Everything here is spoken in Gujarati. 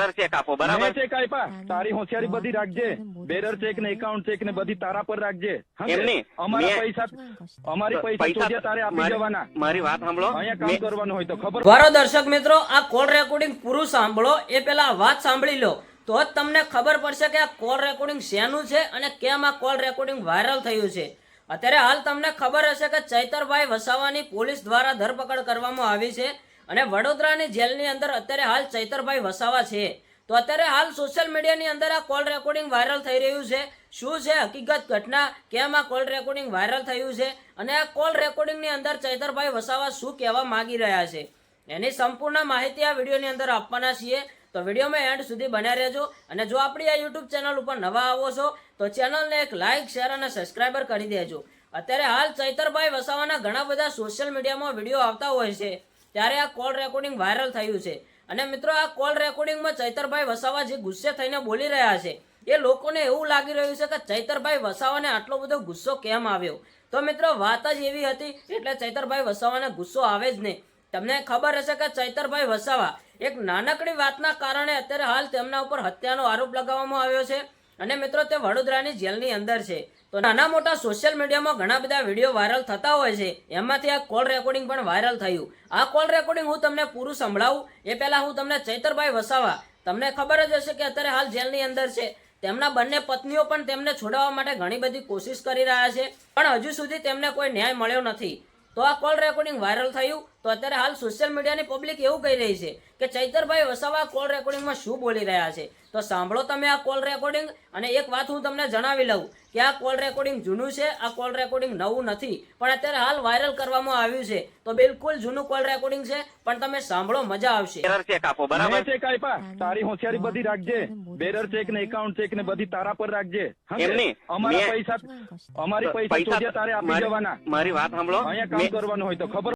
એરર ચેક આપો, બરાબર? મેં ચેક આપ્યા, તારી હોશિયારી બધી રાખજે, બેરર ચેક ને એકાઉન્ટ ચેક ને બધી તારા પર રાખજે. એમની અમારી પૈસા ચોદ્યા તારે આપી જવાના. મારી વાત સાંભળો. અહીંયા કામ કરવાનું હોય તો ખબર. વારો દર્શક મિત્રો, આ કોલ રેકોર્ડિંગ પૂરું સાંભળો એ પહેલા વાત સાંભળી લો, તો જ તમને ખબર પડશે કે આ કોલ રેકોર્ડિંગ શેનું છે અને કેમ આ કોલ રેકોર્ડિંગ વાયરલ થયું છે. અત્યારે હાલ તમને ખબર હશે કે ચૈતરભાઈ વસાવાની પોલીસ દ્વારા ધરપકડ કરવામાં આવી છે અને વડોદરાની જેલની અંદર અત્યારે હાલ ચૈતરભાઈ વસાવા છે. તો અત્યારે હાલ સોશિયલ મીડિયાની અંદર આ કોલ રેકોર્ડિંગ વાયરલ થઈ રહ્યું છે. શું છે હકીકત ઘટના, કેમ આ કોલ રેકોર્ડિંગ વાયરલ થયું છે અને આ કોલ રેકોર્ડિંગની અંદર ચૈતરભાઈ વસાવા શું કહેવા માંગી રહ્યા છે, એની સંપૂર્ણ માહિતી આ વિડીયોની અંદર આપવાના છીએ. તો વિડીયોમાં એન્ડ સુધી બન્યા રહેજો અને જો આપણી આ યુટ્યુબ ચેનલ ઉપર નવા આવો છો તો ચેનલને એક લાઇક, શેર અને સબસ્ક્રાઈબર કરી દેજો. અત્યારે હાલ ચૈતરભાઈ વસાવાના ઘણા બધા સોશિયલ મીડિયામાં વિડીયો આવતા હોય છે, ત્યારે આ કોલ રેકોર્ડિંગ વાયરલ થયું છે. અને મિત્રો, આ કોલ રેકોર્ડિંગમાં ચૈતરભાઈ વસાવા જે ગુસ્સે થઈને બોલી રહ્યા છે એ લોકોને એવું લાગી રહ્યું છે કે ચૈતરભાઈ વસાવાને આટલો બધો ગુસ્સો કેમ આવ્યો. તો મિત્રો, વાત જ એવી હતી એટલે ચૈતરભાઈ વસાવાને ગુસ્સો આવે જ નહીં. તમને ખબર હશે કે ચૈતરભાઈ વસાવા એક નાનકડી વાતના કારણે અત્યારે હાલ તેમના ઉપર હત્યાનો આરોપ લગાવવામાં આવ્યો છે અને મિત્રો તે વડોદરાની જેલની અંદર છે. તો નાના મોટા સોશિયલ મીડિયામાં ઘણા બધા વિડીયો વાયરલ થતા હોય છે, એમાંથી આ કોલ રેકોર્ડિંગ પણ વાયરલ થયું. આ કોલ રેકોર્ડિંગ હું તમને પૂરું સંભળાવું એ પહેલા હું તમને ચૈતરભાઈ વસાવા, તમને ખબર જ હશે કે અત્યારે હાલ જેલની અંદર છે, તેમના બંને પત્નીઓ પણ તેમને છોડાવવા માટે ઘણી બધી કોશિશ કરી રહ્યા છે, પણ હજુ સુધી તેમને કોઈ ન્યાય મળ્યો નથી. તો આ કોલ રેકોર્ડિંગ વાયરલ થયું. તો અત્યારે હાલ સોશિયલ મીડિયાની પબ્લિક એવું કહી રહી છે કે ચૈતરભાઈ વસાવા કોલ રેકોર્ડિંગમાં શું બોલી રહ્યા છે. તો સાંભળો તમે આ કોલ રેકોર્ડિંગ. અને એક વાત હું તમને જણાવી લઉં કે આ કોલ રેકોર્ડિંગ જૂનું છે, આ કોલ રેકોર્ડિંગ નવું નથી, પણ અત્યારે હાલ વાયરલ કરવામાં આવ્યું છે. તો બિલકુલ જૂનું કોલ રેકોર્ડિંગ છે, પણ તમે સાંભળો, મજા આવશે. એરર ચેક આપો, બરાબર? મેં ચેક આપ્યા, તારી હોશિયારી બધી રાખજે, બેરર ચેક ને એકાઉન્ટ ચેક ને બધી તારા પર રાખજે. એમની અમારી પૈસા ચોદ્યા તારે આપી જવાના. મારી વાત સાંભળો. અહીંયા કામ કરવાનું હોય તો ખબર.